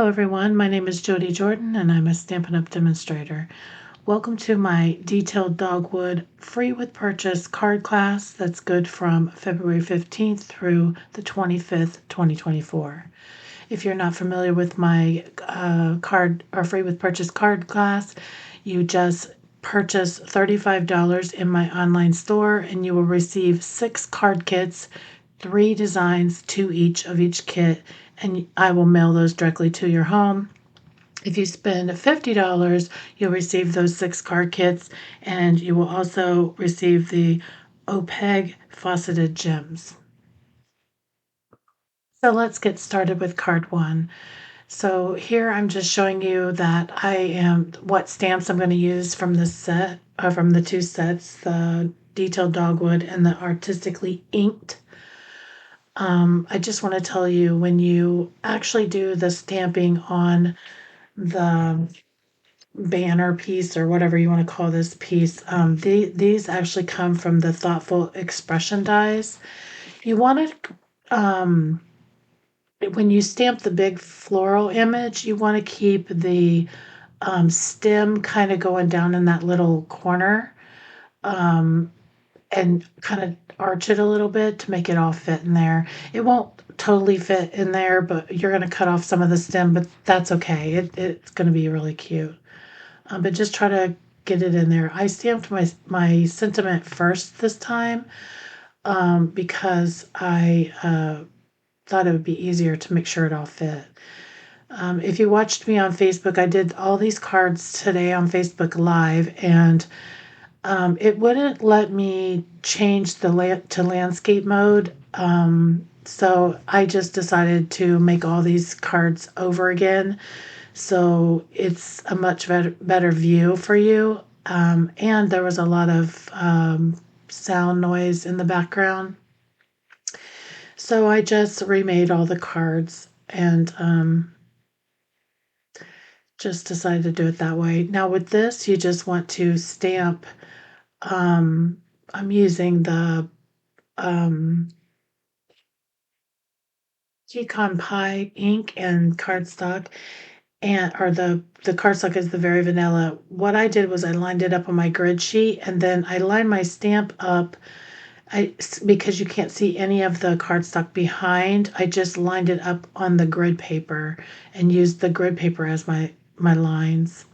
everyone, my name is Jody Jordan and I'm a Stampin' Up! Demonstrator. Welcome to my Detailed Dogwood free with purchase card class that's good from February 15th through the 25th, 2024. If you're not familiar with my card or free with purchase card class, you just purchase $35 in my online store and you will receive 6 card kits, 3 designs, 2 each of each kit, and I will mail those directly to your home. If you spend $50, you'll receive those 6 card kits, and you will also receive the Opaque Faceted Gems. So let's get started with card 1. So here I'm just showing you that what stamps I'm going to use from this set, from the 2 sets, the Detailed Dogwood and the Artistically Inked. I just want to tell you, when you actually do the stamping on the banner piece or whatever you want to call this piece, these actually come from the Thoughtful Expression dies. You want to, when you stamp the big floral image, you want to keep the stem kind of going down in that little corner, and kind of arch it a little bit to make it all fit in there. It won't totally fit in there, but you're going to cut off some of the stem, but that's okay. It's going to be really cute. But just try to get it in there. I stamped my sentiment first this time, because I thought it would be easier to make sure it all fit. If you watched me on Facebook, I did all these cards today on Facebook Live, and it wouldn't let me change to landscape mode. So I just decided to make all these cards over again. So it's a much better view for you. And there was a lot of sound noise in the background. So I just remade all the cards and just decided to do it that way. Now with this, you just want to stamp. I'm using the Pecan Pie ink and cardstock, or the cardstock is the very vanilla. What I did was I lined it up on my grid sheet, and then I lined my stamp up. Because you can't see any of the cardstock behind, I just lined it up on the grid paper and used the grid paper as my lines.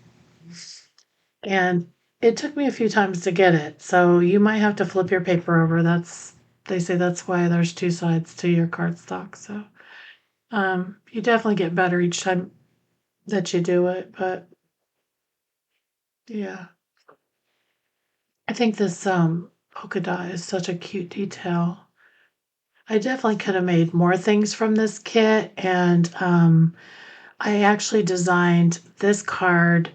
And it took me a few times to get it, so you might have to flip your paper over. They say that's why there's 2 sides to your cardstock. So you definitely get better each time that you do it, but yeah. I think this polka dot is such a cute detail. I definitely could have made more things from this kit, and I actually designed this card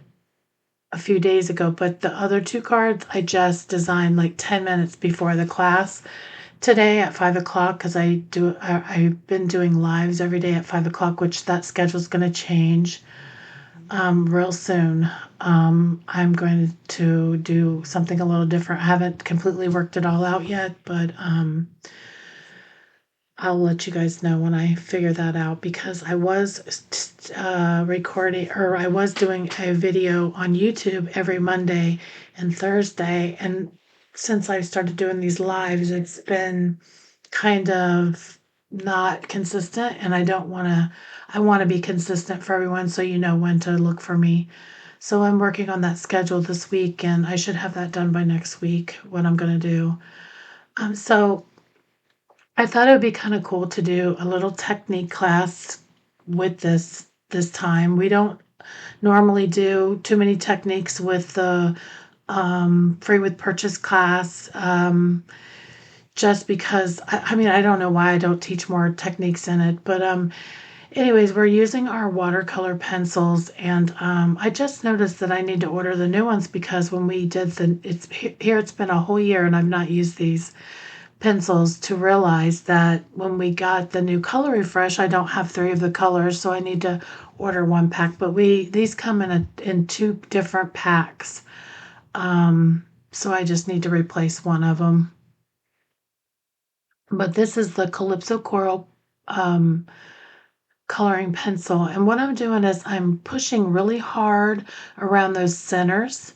a few days ago, but the other 2 cards I just designed like 10 minutes before the class today at 5 o'clock, because I've been doing lives every day at 5 o'clock, which that schedule's going to change real soon. I'm going to do something a little different. I haven't completely worked it all out yet, but I'll let you guys know when I figure that out, because I was recording, or I was doing a video on YouTube every Monday and Thursday, and since I started doing these lives, it's been kind of not consistent, and I want to be consistent for everyone, so you know when to look for me. So I'm working on that schedule this week, and I should have that done by next week, what I'm going to do. So I thought it would be kind of cool to do a little technique class with this time. We don't normally do too many techniques with the free with purchase class, just because, I mean, I don't know why I don't teach more techniques in it, but anyways, we're using our watercolor pencils, and I just noticed that I need to order the new ones, because when we did it's been a whole year and I've not used these pencils, to realize that when we got the new color refresh, I don't have 3 of the colors, so I need to order 1 pack. But these come in 2 different packs, so I just need to replace 1 of them. But this is the Calypso Coral coloring pencil. And what I'm doing is I'm pushing really hard around those centers,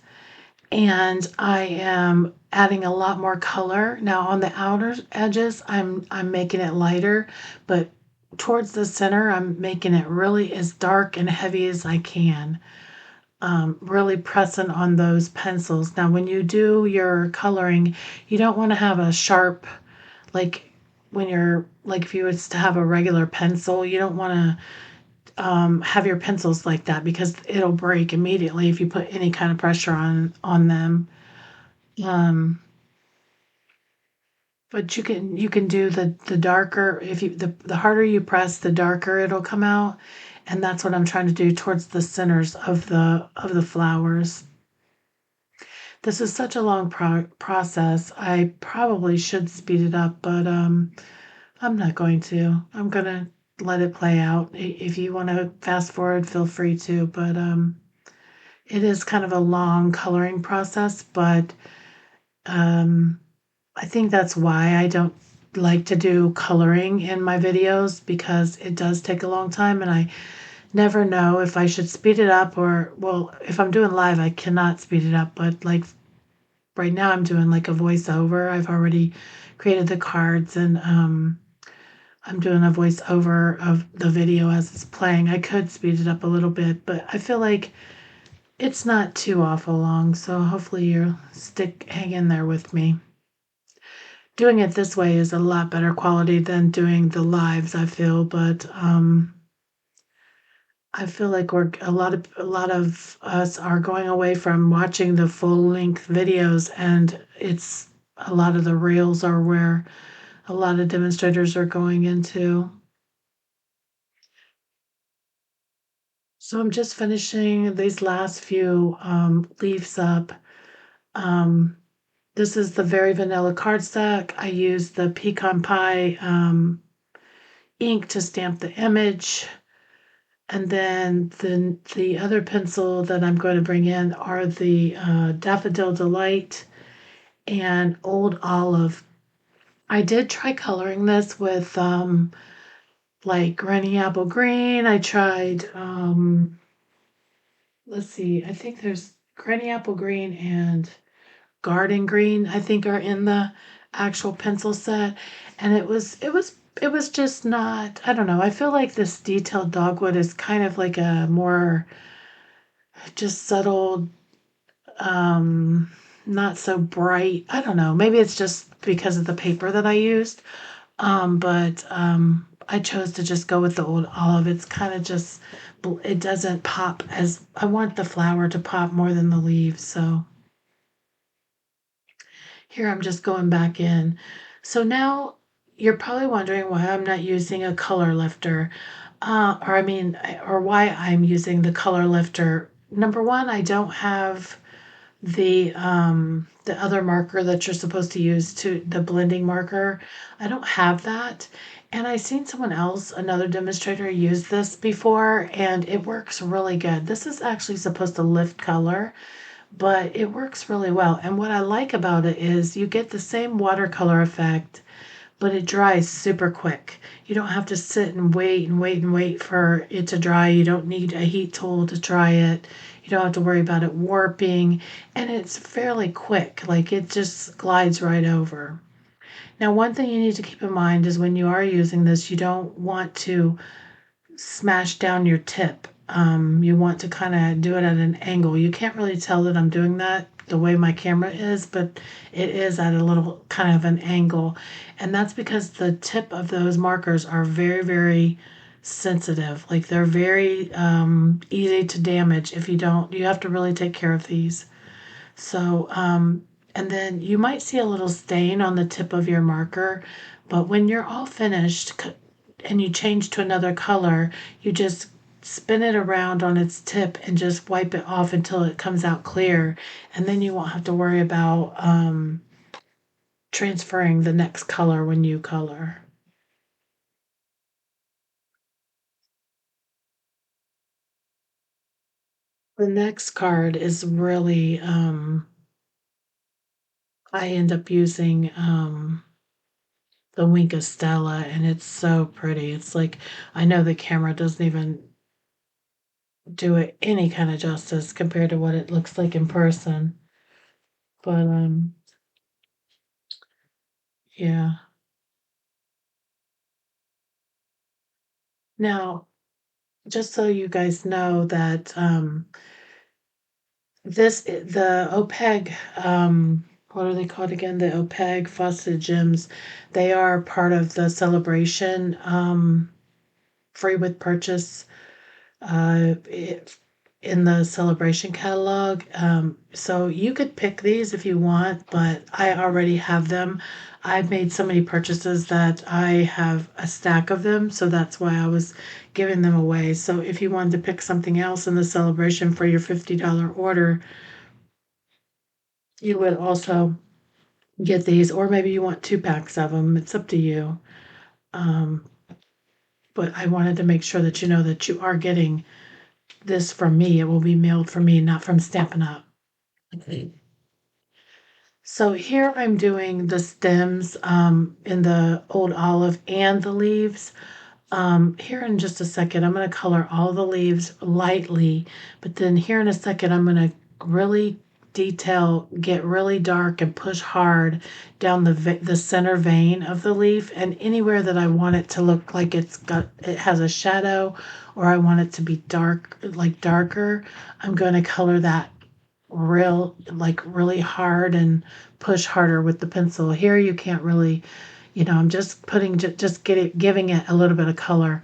and I am adding a lot more color. Now on the outer edges, I'm making it lighter, but towards the center, I'm making it really as dark and heavy as I can. Really pressing on those pencils. Now, when you do your coloring, you don't want to have a sharp, like when you're, like if you was to have a regular pencil, you don't want to have your pencils like that because it'll break immediately if you put any kind of pressure on them. Um, but you can do the darker, if you the harder you press, the darker it'll come out, and that's what I'm trying to do towards the centers of the flowers. This is such a long process. I probably should speed it up, but I'm not going to. I'm gonna let it play out. If you want to fast forward, feel free to. But it is kind of a long coloring process, but um, I think that's why I don't like to do coloring in my videos because it does take a long time, and I never know if I should speed it up or, well, if I'm doing live, I cannot speed it up, but like right now I'm doing like a voiceover. I've already created the cards, and I'm doing a voiceover of the video as it's playing. I could speed it up a little bit, but I feel like it's not too awful long, so hopefully you'll hang in there with me. Doing it this way is a lot better quality than doing the lives, I feel, but I feel like a lot of us are going away from watching the full length videos, and it's a lot of the reels are where a lot of demonstrators are going into. So I'm just finishing these last few leaves up. Um, this is the very vanilla cardstock. I used the pecan pie ink to stamp the image. And then the other pencil that I'm going to bring in are the Daffodil Delight and Old Olive. I did try coloring this with like Granny Apple Green. I tried, let's see, I think there's Granny Apple Green and Garden Green, I think are in the actual pencil set. And it was just not, I don't know. I feel like this Detailed Dogwood is kind of like a more just subtle, um, not so bright. I don't know. Maybe it's just because of the paper that I used. But I chose to just go with the Old Olive. It's kind of just, it doesn't pop as, I want the flower to pop more than the leaves. So here I'm just going back in. So now you're probably wondering why I'm not using a color lifter, or why I'm using the color lifter. Number one, I don't have the other marker that you're supposed to use, to the blending marker. I don't have that. And I seen someone else, another demonstrator, use this before, and it works really good. This is actually supposed to lift color, but it works really well. And what I like about it is you get the same watercolor effect, but it dries super quick. You don't have to sit and wait and wait and wait for it to dry. You don't need a heat tool to dry it. You don't have to worry about it warping, and it's fairly quick. Like it just glides right over. Now, one thing you need to keep in mind is when you are using this, you don't want to smash down your tip. You want to kind of do it at an angle. You can't really tell that I'm doing that the way my camera is, but it is at a little kind of an angle. And that's because the tip of those markers are very, very sensitive. Like they're very easy to damage if you don't, you have to really take care of these. So, and then you might see a little stain on the tip of your marker, but when you're all finished and you change to another color, you just spin it around on its tip and just wipe it off until it comes out clear. And then you won't have to worry about transferring the next color when you color. The next card is really, I end up using the Wink Stella, and it's so pretty. It's like, I know the camera doesn't even do it any kind of justice compared to what it looks like in person. But yeah. Now, just so you guys know that the Opaque, what are they called again? The Opaque Faceted Gems. They are part of the celebration free with purchase uh, it, in the celebration catalog. So you could pick these if you want, but I already have them. I've made so many purchases that I have a stack of them, so that's why I was giving them away. So if you wanted to pick something else in the celebration for your $50 order, you would also get these, or maybe you want 2 packs of them. It's up to you. Um, but I wanted to make sure that you know that you are getting this from me. It will be mailed from me, not from Stampin' Up. So here I'm doing the stems in the old olive and the leaves. Here in just a second, I'm going to color all the leaves lightly, but then here in a second, I'm going to really get really dark and push hard down the center vein of the leaf, and anywhere that I want it to look like it has a shadow, or I want it to be dark, like darker, I'm going to color that really hard and push harder with the pencil. Here you can't really, I'm just giving it a little bit of color.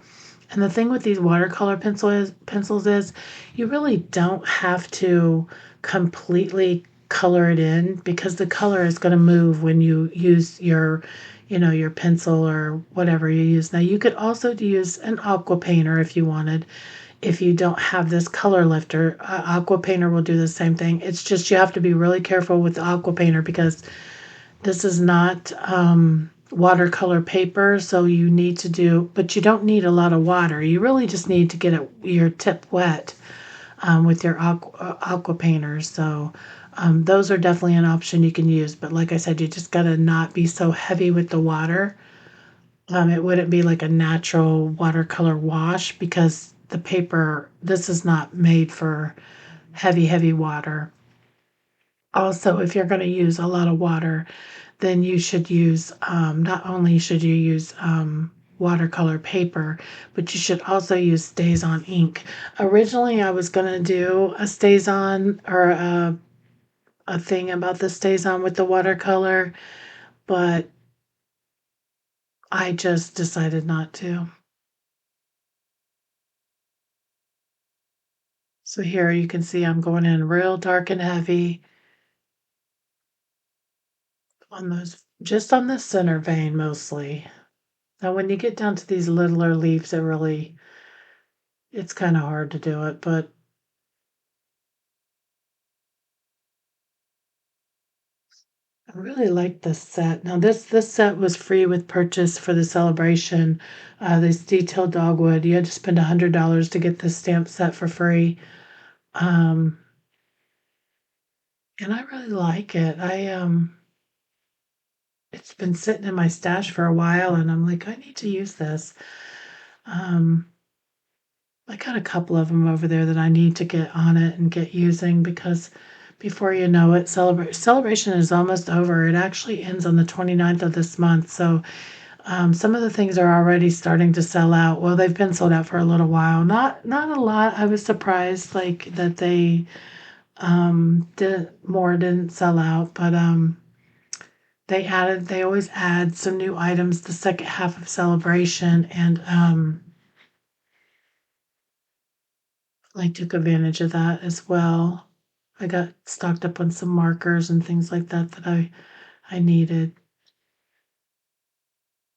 And the thing with these watercolor pencils is you really don't have to completely color it in, because the color is going to move when you use your pencil or whatever you use. Now you could also use an aqua painter if you wanted. If you don't have this color lifter, aqua painter will do the same thing. It's just you have to be really careful with the aqua painter, because this is not watercolor paper, so but you don't need a lot of water. You really just need to get your tip wet with your aqua painter. So those are definitely an option you can use. But like I said, you just got to not be so heavy with the water. It wouldn't be like a natural watercolor wash, because this is not made for heavy water. Also, if you're going to use a lot of water, then you should use, not only should you use watercolor paper, but you should also use StazOn ink. Originally, I was going to do a StazOn, or a thing about the StazOn with the watercolor, but I just decided not to. So here you can see I'm going in real dark and heavy on those, just on the center vein mostly. Now, when you get down to these littler leaves, it's kind of hard to do it, but I really like this set. Now, this set was free with purchase for the celebration. This Detailed Dogwood, you had to spend $100 to get this stamp set for free. Um, and I really like it. It's been sitting in my stash for a while, and I'm like, I need to use this. Um, I got a couple of them over there that I need to get on it and get using, because before you know it, celebration is almost over. It actually ends on the 29th of this month. So some of the things are already starting to sell out. Well, they've been sold out for a little while. Not a lot. I was surprised like that didn't sell out, but they always add some new items the second half of celebration, and I took advantage of that as well. I got stocked up on some markers and things like that that I needed.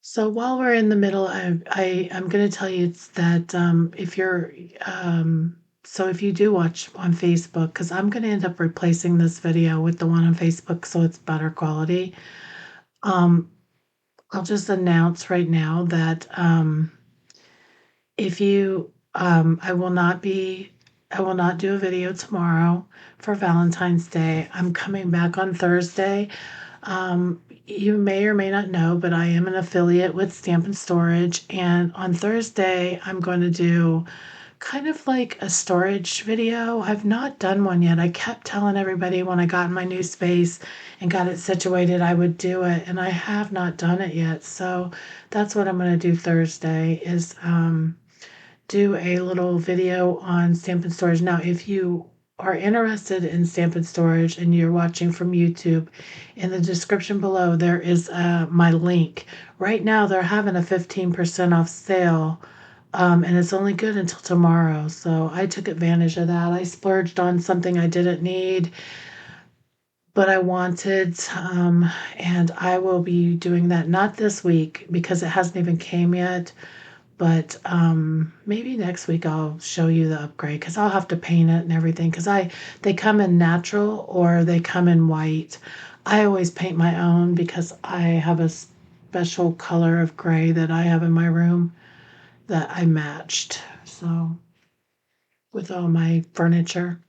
So while we're in the middle, I'm going to tell you that if you're so if you do watch on Facebook, because I'm going to end up replacing this video with the one on Facebook, so it's better quality. Um, I'll just announce right now that if you I will not do a video tomorrow for Valentine's Day. I'm coming back on Thursday. You may or may not know, but I am an affiliate with Stamp and Storage, and on Thursday I'm going to do kind of like a storage video. I've not done one yet. I kept telling everybody when I got in my new space and got it situated, I would do it, and I have not done it yet. So that's what I'm going to do Thursday is do a little video on Stamp and Storage. Now, if you are interested in Stamp and Storage and you're watching from YouTube, in the description below there is my link. Right now they're having a 15% off sale, and it's only good until tomorrow. So I took advantage of that. I splurged on something I didn't need, but I wanted, and I will be doing that not this week because it hasn't even came yet. But maybe next week I'll show you the upgrade because I'll have to paint it and everything because they come in natural or they come in white. I always paint my own because I have a special color of gray that I have in my room that I matched. So with all my furniture.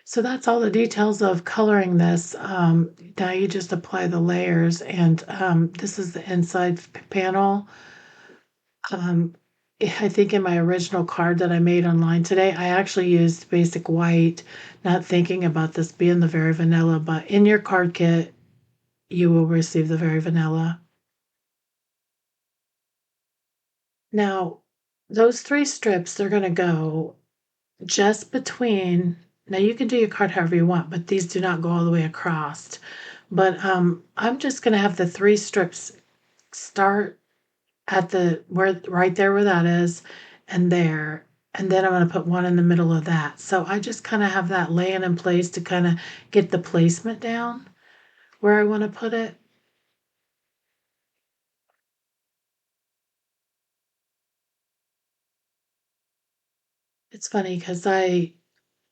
So that's all the details of coloring this. Now you just apply the layers, and this is the inside panel. Um, I think in my original card that I made online today, I actually used basic white, not thinking about this being the very vanilla, but in your card kit, you will receive the very vanilla. Now, those three strips, they're going to go just between, now you can do your card however you want, but these do not go all the way across. But I'm just going to have the three strips start at the where right there where that is and there, and then I'm going to put one in the middle of that. So I just kind of have that laying in place to kind of get the placement down where I want to put it. It's funny because I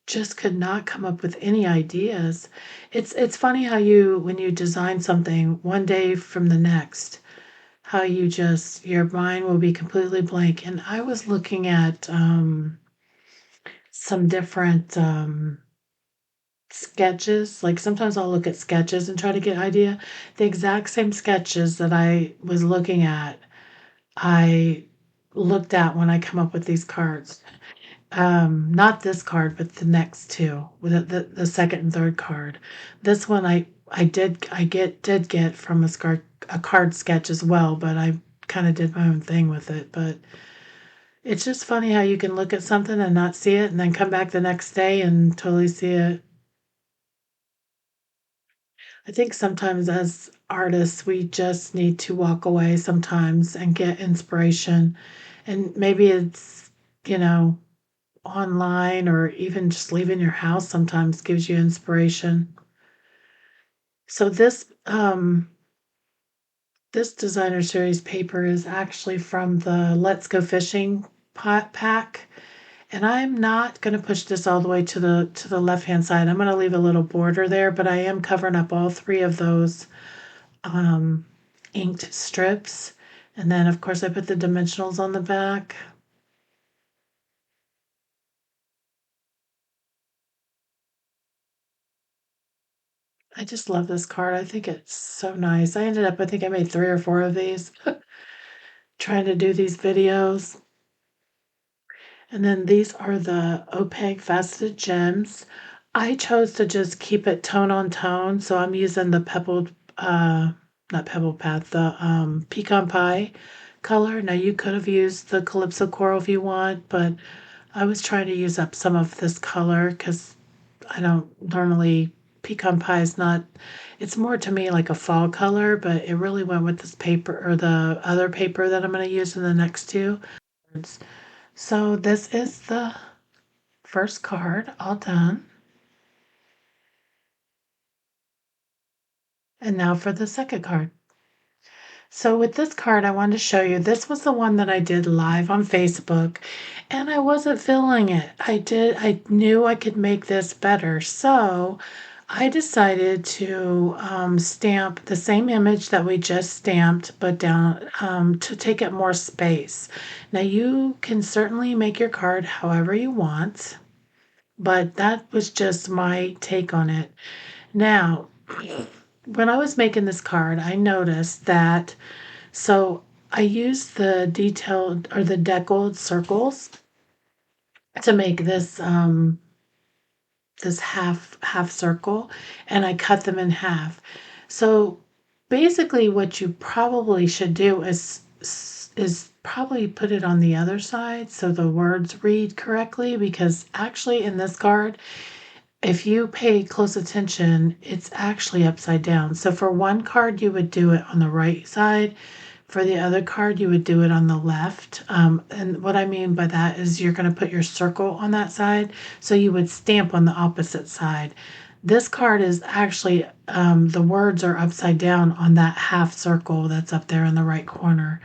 just could not come up with any ideas. It's funny how you when you design something one day from the next, how you just your mind will be completely blank. And I was looking at some different sketches. Like sometimes I'll look at sketches and try to get idea. The exact same sketches that I was looking at, I looked at when I come up with these cards. Not this card, but the next two, with the second and third card. This one did get from a card sketch as well, but I kind of did my own thing with it. But it's just funny how you can look at something and not see it, and then come back the next day and totally see it. I think sometimes as artists, we just need to walk away sometimes and get inspiration. And maybe it's, you know, online or even just leaving your house sometimes gives you inspiration. So this designer series paper is actually from the Let's Go Fishing pot pack. And I'm not going to push this all the way to the left-hand side. I'm going to leave a little border there, but I am covering up all three of those um, inked strips. And then, of course, I put the dimensionals on the back. I just love this card. I think it's so nice. I think I made 3 or 4 of these trying to do these videos. And then these are the Opaque Faceted Gems. I chose to just keep it tone on tone, so I'm using the pebbled, not pebbled path, the pecan pie color. Now you could have used the Calypso Coral if you want, but I was trying to use up some of this color because I don't normally, pecan pie is not, it's more to me like a fall color, but it really went with this paper or the other paper that I'm going to use in the next two. So this is the first card all done. And now for the second card. So with this card, I wanted to show you, this was the one that I did live on Facebook, and I wasn't feeling it. I knew I could make this better. So I decided to stamp the same image that we just stamped, but down to take up more space. Now you can certainly make your card however you want, but that was just my take on it. Now, when I was making this card, I noticed that, so I used the detailed or the deckled circles to make this half circle, and I cut them in half. So basically what you probably should do is probably put it on the other side so the words read correctly, because actually in this card, if you pay close attention, it's actually upside down. So for one card, you would do it on the right side. For the other card, you would do it on the left. And what I mean by that is you're going to put your circle on that side. So you would stamp on the opposite side. This card is actually, the words are upside down on that half circle that's up there in the right corner.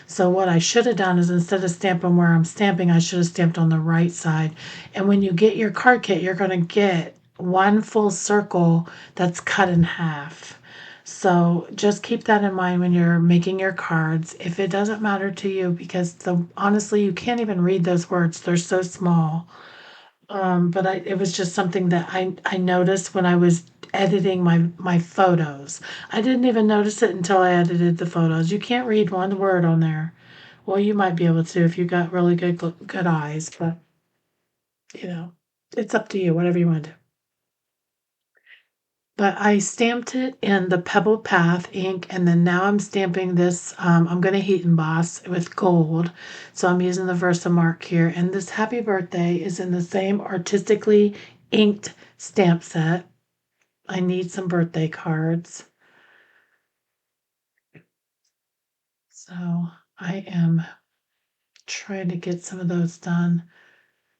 So what I should have done is instead of stamping where I'm stamping, I should have stamped on the right side. And when you get your card kit, you're going to get one full circle that's cut in half. So just keep that in mind when you're making your cards. If it doesn't matter to you, because honestly, you can't even read those words. They're so small. But it was just something that I noticed when I was editing my photos. I didn't even notice it until I edited the photos. You can't read one word on there. Well, you might be able to if you got really good eyes, but you know, it's up to you, whatever you want to do. But I stamped it in the Pebble Path ink, and then now I'm stamping this. I'm going to heat emboss with gold. So I'm using the Versamark here. And this Happy Birthday is in the same Artistically Inked Stamp Set. I need some birthday cards. So I am trying to get some of those done.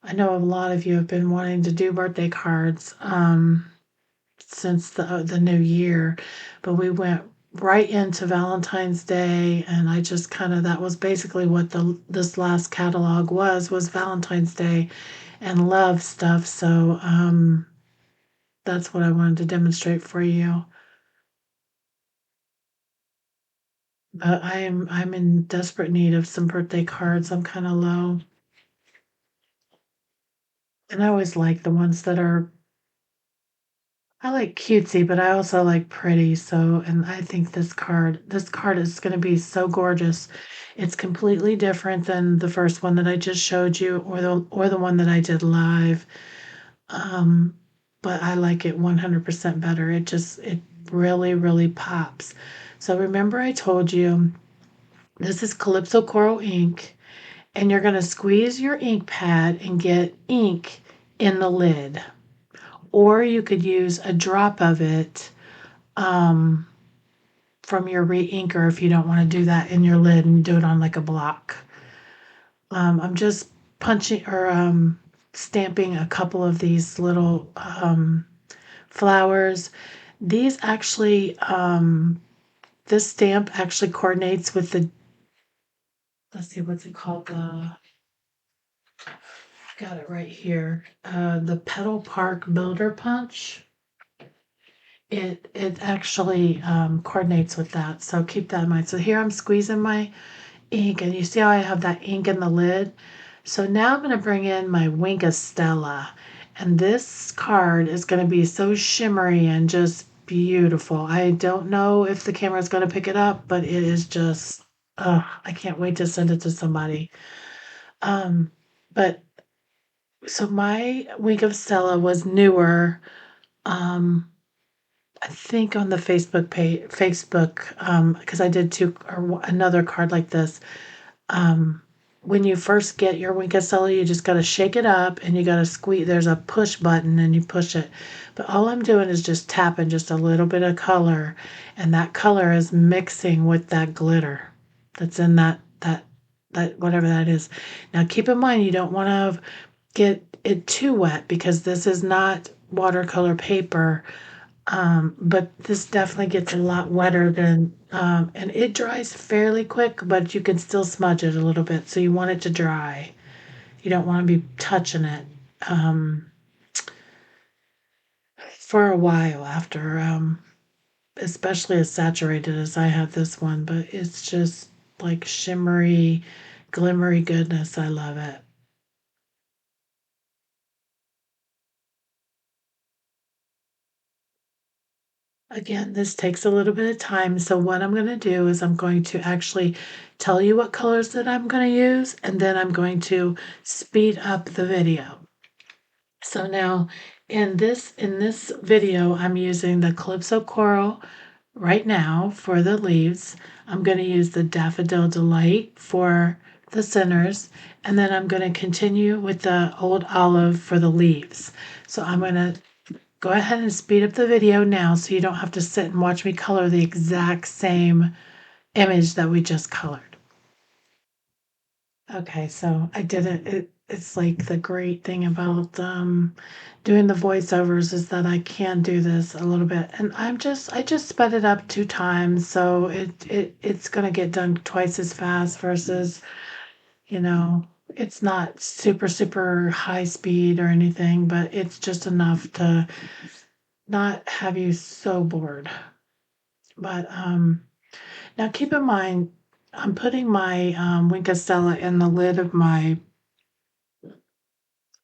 I know a lot of you have been wanting to do birthday cards. Since the new year, but we went right into Valentine's Day, and I just kind of, that was basically what this last catalog was Valentine's Day and love stuff. So that's what I wanted to demonstrate for you. But I'm in desperate need of some birthday cards. I'm kind of low, and I always like the ones that are, I like cutesy, but I also like pretty. So, and I think this card is going to be so gorgeous. It's completely different than the first one that I just showed you, or the one that I did live. Um, but I like it 100% better. It really, really pops. So remember I told you this is Calypso Coral ink, and you're going to squeeze your ink pad and get ink in the lid. Or you could use a drop of it um, from your re-inker if you don't want to do that in your lid and do it on like a block. I'm just punching or stamping a couple of these little flowers. These actually, this stamp actually coordinates with the, let's see, what's it called? Got it right here. The Petal Park Builder Punch. It actually coordinates with that. So keep that in mind. So here I'm squeezing my ink, and you see how I have that ink in the lid? So now I'm going to bring in my Wink of Stella, and this card is going to be so shimmery and just beautiful. I don't know if the camera is going to pick it up, but it is just, I can't wait to send it to somebody. But so my Wink of Stella was newer. Um, I think on the Facebook page, because I did another card like this. Um, when you first get your Wink of Stella, you just got to shake it up and you got to squeeze. There's a push button and you push it. But all I'm doing is just tapping just a little bit of color, and that color is mixing with that glitter that's in that whatever that is. Now keep in mind you don't want to get it too wet because this is not watercolor paper. But this definitely gets a lot wetter than, and it dries fairly quick, but you can still smudge it a little bit. So you want it to dry. You don't want to be touching it um, for a while after, especially as saturated as I have this one. But it's just like shimmery, glimmery goodness. I love it. Again, this takes a little bit of time, so what I'm gonna do is I'm going to actually tell you what colors that I'm gonna use, and then I'm going to speed up the video. So now in this video, I'm using the Calypso Coral right now for the leaves. I'm gonna use the Daffodil Delight for the centers, and then I'm gonna continue with the Old Olive for the leaves. So I'm gonna go ahead and speed up the video now so you don't have to sit and watch me color the exact same image that we just colored. Okay, so I did it. It's like the great thing about doing the voiceovers is that I can do this a little bit, and I just sped it up 2 times, so it's gonna get done twice as fast versus, you know, it's not super high speed or anything, but it's just enough to not have you so bored. But now keep in mind, I'm putting my Wink Stella in the lid of my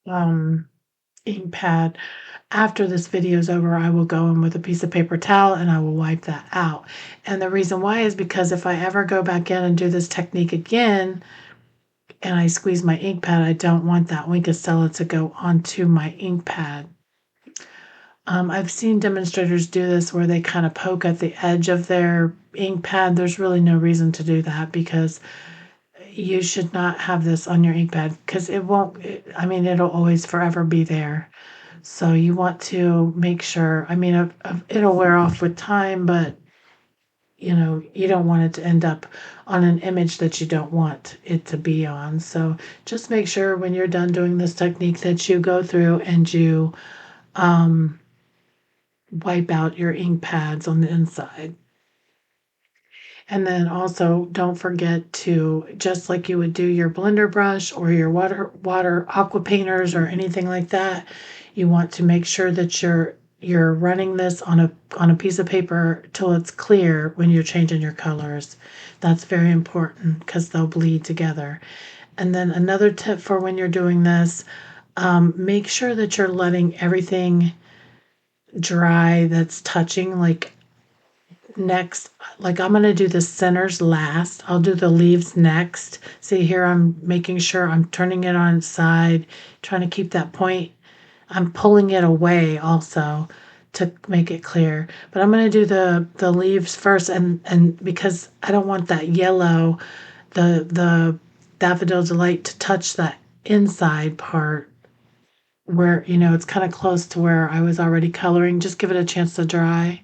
um, ink pad. After this video is over, I will go in with a piece of paper towel and I will wipe that out. And the reason why is because if I ever go back in and do this technique again and I squeeze my ink pad, I don't want that Wink Stella to go onto my ink pad. I've seen demonstrators do this where they kind of poke at the edge of their ink pad. There's really no reason to do that because you should not have this on your ink pad because it won't, I mean, it'll always forever be there. So you want to make sure, I mean, it'll wear off with time, but you don't want it to end up on an image that you don't want it to be on. So just make sure when you're done doing this technique that you go through and you um, wipe out your ink pads on the inside. And then also don't forget to, just like you would do your blender brush or your water aqua painters or anything like that, you want to make sure that you're running this on a piece of paper till it's clear when you're changing your colors. That's very important because they'll bleed together. And then another tip for when you're doing this, make sure that you're letting everything dry that's touching, like next, like I'm going to do the centers last. I'll do the leaves next. See here, I'm making sure I'm turning it on its side, trying to keep that point. I'm pulling it away also to make it clear. But I'm going to do the leaves first, and because I don't want that yellow, the Daffodil Delight to touch that inside part where, it's kind of close to where I was already coloring. Just give it a chance to dry.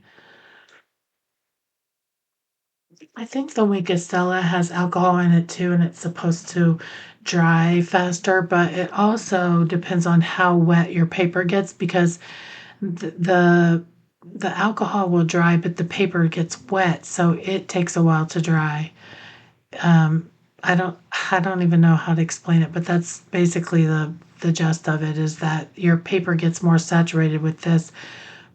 I think the Wink Stella has alcohol in it too, and it's supposed to dry faster, but it also depends on how wet your paper gets because the alcohol will dry, but the paper gets wet, so it takes a while to dry. Um, I don't even know how to explain it, but that's basically the gist of it is that your paper gets more saturated with this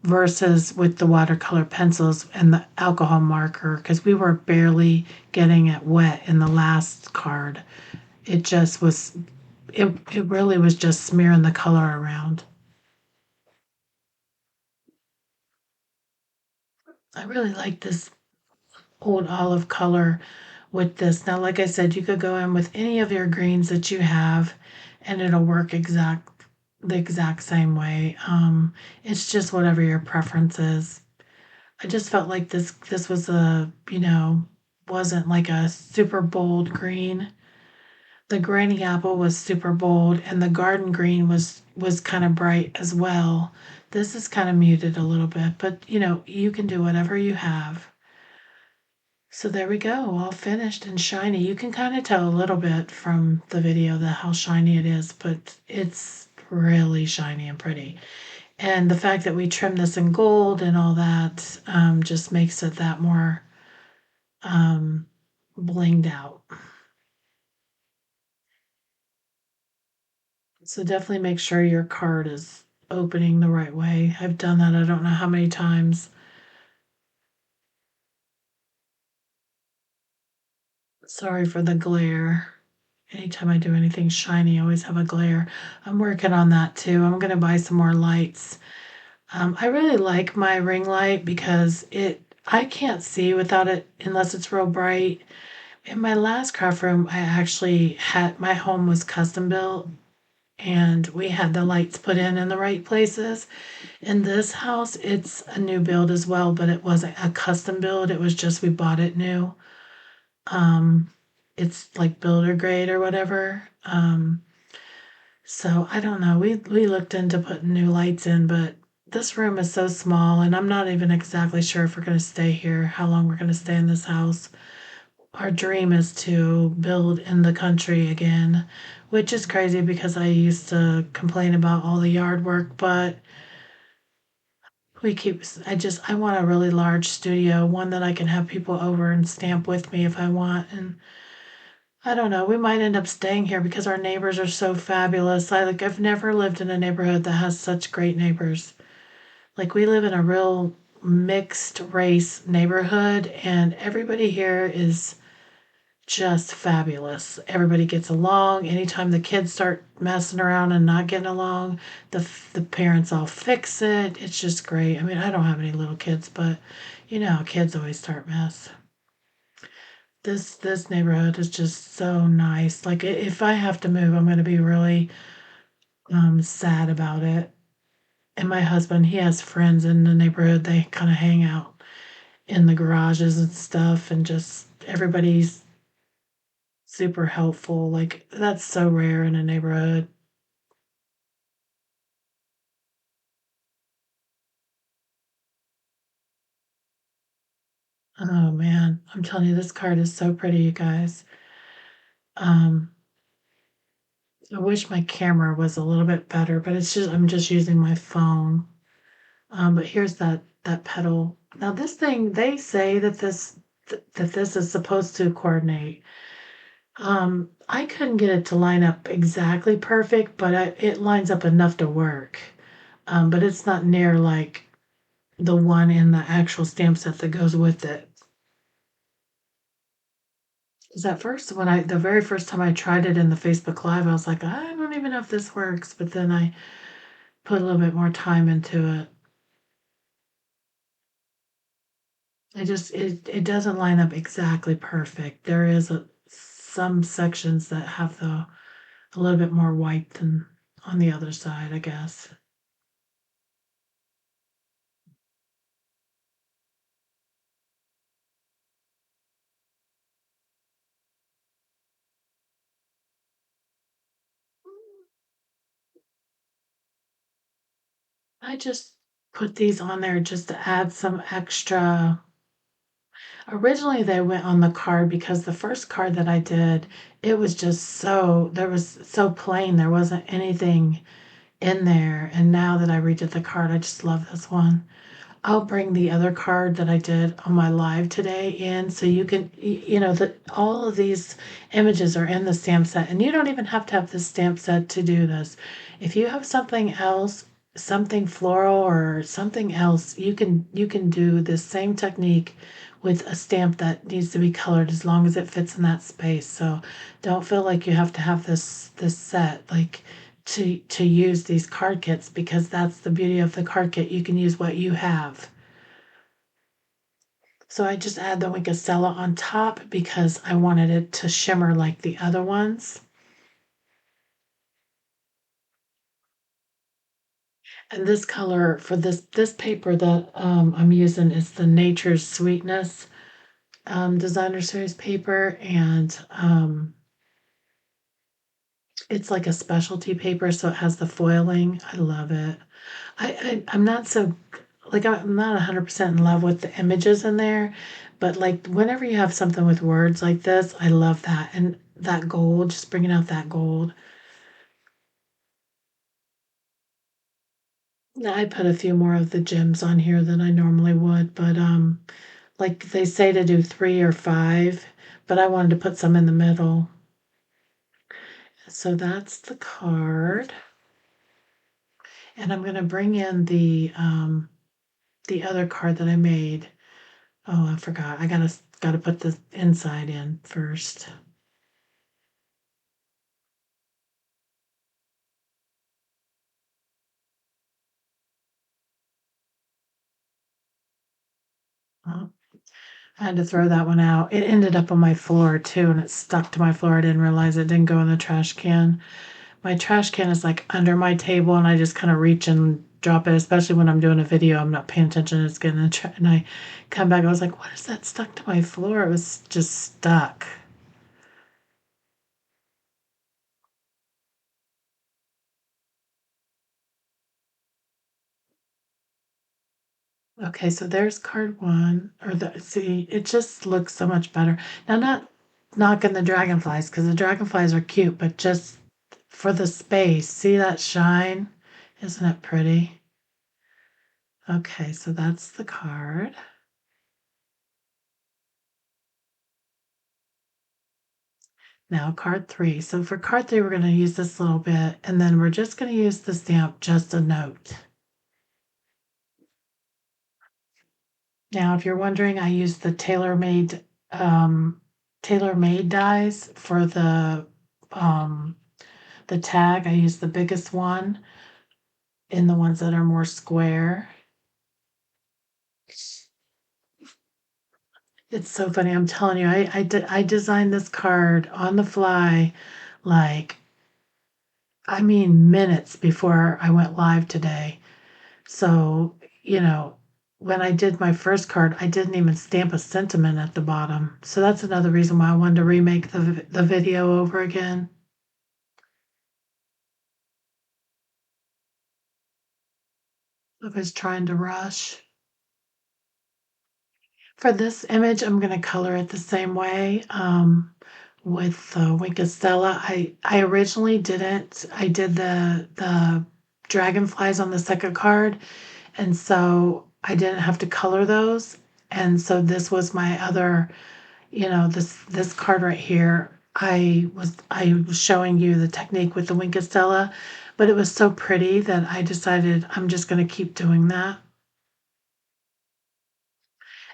versus with the watercolor pencils and the alcohol marker because we were barely getting it wet in the last card. It just was, it really was just smearing the color around. I really like this old olive color with this. Now, like I said, you could go in with any of your greens that you have and it'll work the exact same way. It's just whatever your preference is. I just felt like this was wasn't like a super bold green. The granny apple was super bold and the garden green was kind of bright as well. This is kind of muted a little bit, but you can do whatever you have. So there we go, all finished and shiny. You can kind of tell a little bit from the video that how shiny it is, but it's really shiny and pretty. And the fact that we trim this in gold and all that just makes it that more blinged out. So definitely make sure your card is opening the right way. I've done that I don't know how many times. Sorry for the glare. Anytime I do anything shiny, I always have a glare. I'm working on that too. I'm going to buy some more lights. I really like my ring light because I can't see without it unless it's real bright. In my last craft room, I actually had my home was custom built and we had the lights put in the right places. In this house, it's a new build as well, but it wasn't a custom build. It was just we bought it new. Um, it's like builder grade or whatever. So I don't know. We looked into putting new lights in, but this room is so small, and I'm not even exactly sure if we're going to stay here, how long we're going to stay in this house. Our dream is to build in the country again, which is crazy because I used to complain about all the yard work, but I want a really large studio, one that I can have people over and stamp with me if I want. And I don't know, we might end up staying here because our neighbors are so fabulous. I've never lived in a neighborhood that has such great neighbors. Like we live in a real mixed race neighborhood and everybody here is just fabulous. Everybody gets along. Anytime the kids start messing around and not getting along, the parents all fix it. It's just great. I mean, I don't have any little kids, but you know, kids always start mess. This neighborhood is just so nice. Like if I have to move, I'm going to be really sad about it. And my husband, he has friends in the neighborhood. They kind of hang out in the garages and stuff, and just everybody's super helpful. Like that's so rare in a neighborhood. Oh man, I'm telling you, this card is so pretty, you guys. Um, I wish my camera was a little bit better, but it's just I'm just using my phone. But here's that petal. Now this thing, they say that that this is supposed to coordinate. I couldn't get it to line up exactly perfect, but it lines up enough to work. But it's not near like the one in the actual stamp set that goes with it. Because at first, the very first time I tried it in the Facebook Live, I was like, I don't even know if this works. But then I put a little bit more time into it. It doesn't line up exactly perfect. There is some sections that have a little bit more white than on the other side, I guess. I just put these on there just to add some extra. Originally, they went on the card because the first card that I did, it was just there was so plain. There wasn't anything in there. And now that I redid the card, I just love this one. I'll bring the other card that I did on my live today in so you can, you know, that all of these images are in the stamp set and you don't even have to have this stamp set to do this. If you have something else, something floral or something else, you can do this same technique with a stamp that needs to be colored as long as it fits in that space. So don't feel like you have to have this set like to use these card kits because that's the beauty of the card kit. You can use what you have. So I just add the Winkacella on top because I wanted it to shimmer like the other ones. And this color for this paper that I'm using is the Nature's Sweetness designer series paper, and it's like a specialty paper, so it has the foiling. I love it. I'm not so like I'm not 100% in love with the images in there, but like whenever you have something with words like this, I love that. And that gold, just bringing out that gold. Now, I put a few more of the gems on here than I normally would, but like they say to do 3 or 5, but I wanted to put some in the middle. So that's the card. And I'm gonna bring in the other card that I made. Oh, I forgot. I gotta put the inside in first. Oh, I had to throw that one out. It ended up on my floor too, and it stuck to my floor. I didn't realize it didn't go in the trash can. My trash can is like under my table, and I just kind of reach and drop it, especially when I'm doing a video. I'm not paying attention. It's getting in the trash, and I come back. I was like, "What is that stuck to my floor?" It was just stuck. Okay, so there's card one, or the see, it just looks so much better. Now, not knocking the dragonflies because the dragonflies are cute, but just for the space, see that shine? Isn't it pretty? Okay, so that's the card. Now, card three. So for card three, we're going to use this little bit, and then we're just going to use the stamp Just a Note. Now, if you're wondering, I use the um, Tailor Made dies for the tag. I use the biggest one in the ones that are more square. It's so funny. I'm telling you, I designed this card on the fly, like, I mean, minutes before I went live today. So, you know, when I did my first card, I didn't even stamp a sentiment at the bottom. So that's another reason why I wanted to remake the video over again. I was trying to rush. For this image, I'm going to color it the same way with Wink Stella. I originally didn't. I did the dragonflies on the second card, and so I didn't have to color those. And so this was my other, this card right here. I was showing you the technique with the Wink Stella, but it was so pretty that I decided I'm just going to keep doing that.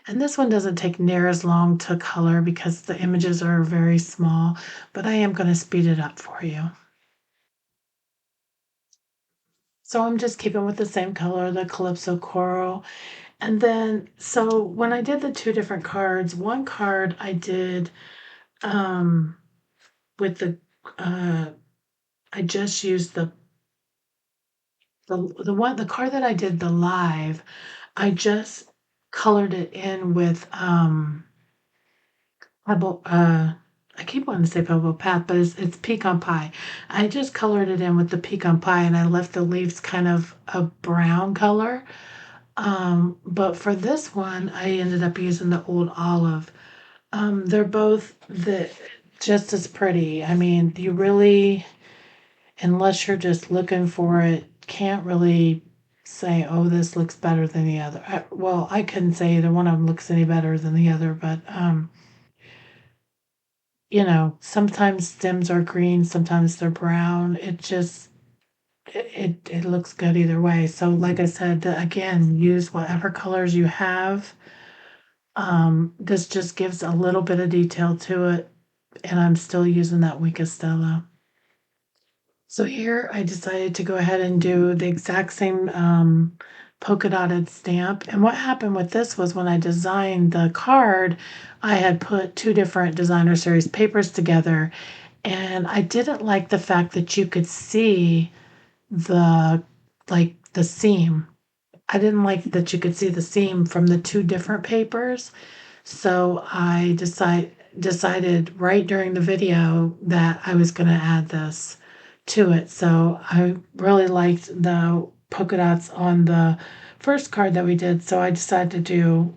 And this one doesn't take near as long to color because the images are very small, but I am going to speed it up for you. So I'm just keeping with the same color, the Calypso Coral. And then, so when I did the two different cards, one card I did um, with uh, I just used the card that I did the live, I just colored it in with Pebble, I keep wanting to say Pebble Path, but it's pecan pie. I just colored it in with the pecan pie and I left the leaves kind of a brown color. But for this one, I ended up using the old olive. They're both just as pretty. I mean, you really, unless you're just looking for it, can't really say, oh, this looks better than the other. Well, I couldn't say either one of them looks any better than the other, but sometimes stems are green, sometimes they're brown. It looks good either way. So like I said, again, use whatever colors you have. This just gives a little bit of detail to it, and I'm still using that Weka Stella. So here I decided to go ahead and do the exact same polka dotted stamp. And what happened with this was when I designed the card, I had put two different designer series papers together. And I didn't like the fact that you could see the the seam. I didn't like that you could see the seam from the two different papers. So I decided right during the video that I was going to add this to it. So I really liked the polka dots on the first card that we did. So I decided to do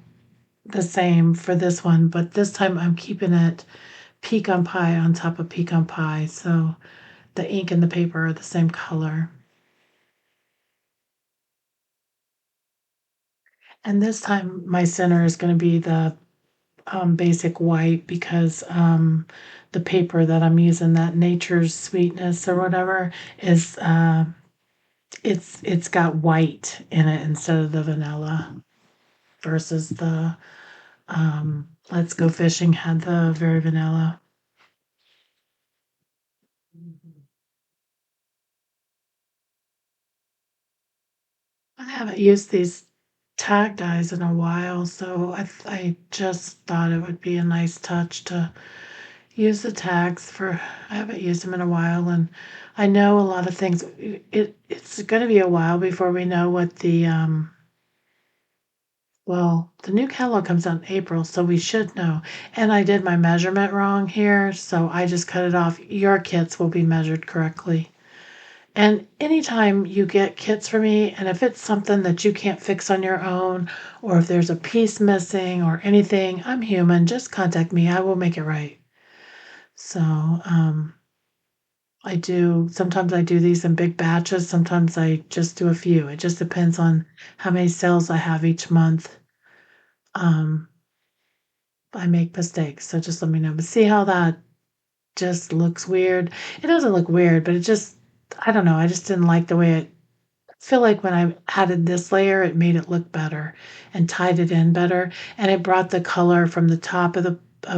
the same for this one, but this time I'm keeping it pecan pie on top of pecan pie. So the ink and the paper are the same color. And this time my center is going to be the basic white because the paper that I'm using, that Nature's Sweetness or whatever, is it's got white in it instead of the vanilla versus the Let's Go Fishing had the very vanilla. I haven't used these tag dies in a while, so I just thought it would be a nice touch to use the tags for. I haven't used them in a while, and I know a lot of things. It's going to be a while before we know what the well, the new catalog comes out in April, so we should know. And I did my measurement wrong here, so I just cut it off. Your kits will be measured correctly. And anytime you get kits from me, and if it's something that you can't fix on your own, or if there's a piece missing or anything, I'm human. Just contact me. I will make it right. So, sometimes I do these in big batches. Sometimes I just do a few. It just depends on how many sales I have each month. Um, I make mistakes, so just let me know. But see how that just looks weird? It doesn't look weird, but it just, I don't know. I just didn't like the way it feel like when I added this layer, it made it look better and tied it in better. And it brought the color from the top of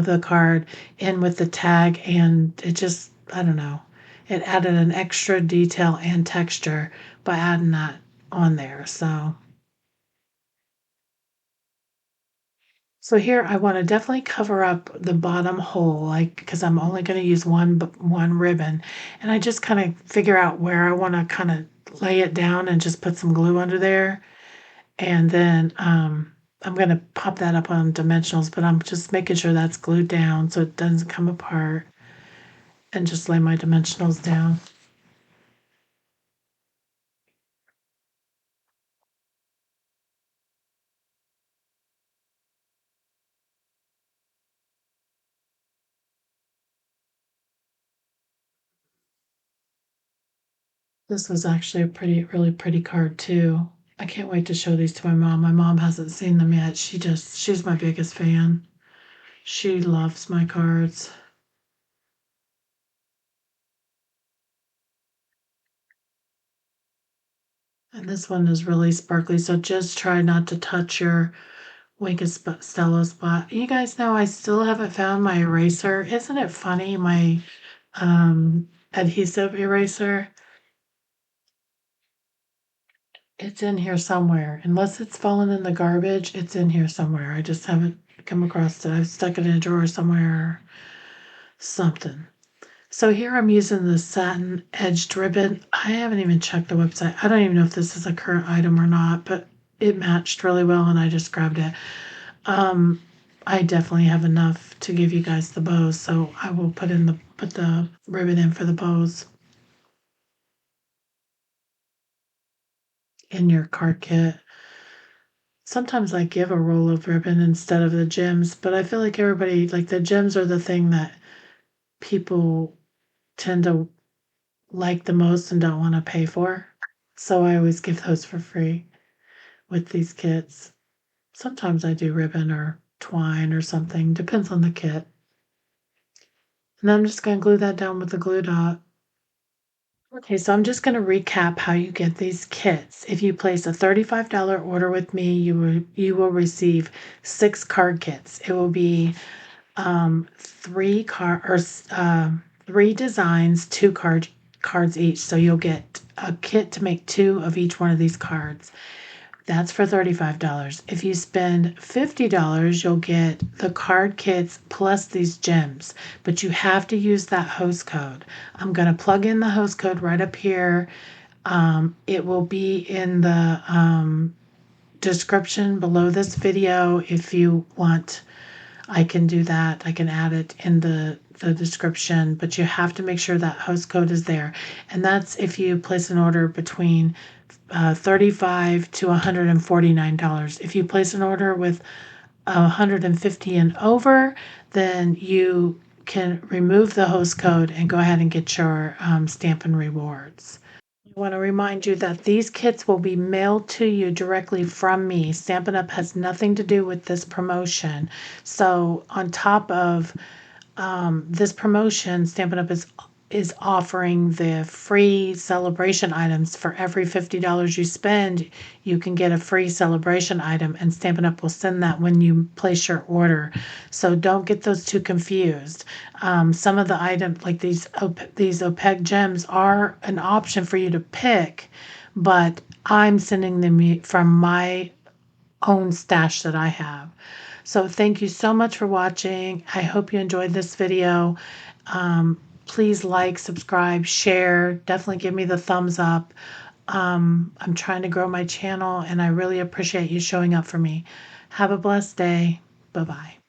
the card in with the tag, and it just, I don't know. It added an extra detail and texture by adding that on there. So here I want to definitely cover up the bottom hole, like because I'm only going to use one ribbon, and I just kind of figure out where I want to kind of lay it down and just put some glue under there. And then I'm going to pop that up on dimensionals, but I'm just making sure that's glued down so it doesn't come apart, and just lay my dimensionals down. This was actually a really pretty card too. I can't wait to show these to my mom. My mom hasn't seen them yet. She's my biggest fan. She loves my cards. And this one is really sparkly, so just try not to touch your Wink Stella spot. You guys know I still haven't found my eraser. Isn't it funny? My adhesive eraser. It's in here somewhere. Unless it's fallen in the garbage, it's in here somewhere. I just haven't come across it. I've stuck it in a drawer somewhere or something. So here I'm using the Satin Edged Ribbon. I haven't even checked the website. I don't even know if this is a current item or not, but it matched really well and I just grabbed it. I definitely have enough to give you guys the bows, so I will put the ribbon in for the bows in your card kit. Sometimes I give a roll of ribbon instead of the gems, but I feel like everybody, like the gems are the thing that people tend to like the most and don't want to pay for. So I always give those for free with these kits. Sometimes I do ribbon or twine or something, depends on the kit. And then I'm just going to glue that down with the glue dot. Okay, so I'm just going to recap how you get these kits. If you place a $35 order with me, you will receive 6 card kits. It will be three card or three designs, cards each. So you'll get a kit to make 2 of each one of these cards. That's for $35. If you spend $50, you'll get the card kits plus these gems, but you have to use that host code. I'm going to plug in the host code right up here. It will be in the description below this video if you want. I can do that. I can add it in the description, but you have to make sure that host code is there. And that's if you place an order between $35 to $149. If you place an order with 150 and over, then you can remove the host code and go ahead and get your Stampin' Rewards. I want to remind you that these kits will be mailed to you directly from me. Stampin' Up! Has nothing to do with this promotion. So on top of this promotion, Stampin' Up! Is offering the free celebration items. For every $50 you spend, you can get a free celebration item, and Stampin' Up! Will send that when you place your order. So don't get those two confused. Some of the items, like these opaque gems, are an option for you to pick, but I'm sending them from my own stash that I have. So thank you so much for watching. I hope you enjoyed this video. Please like, subscribe, share. Definitely give me the thumbs up. I'm trying to grow my channel, and I really appreciate you showing up for me. Have a blessed day. Bye-bye.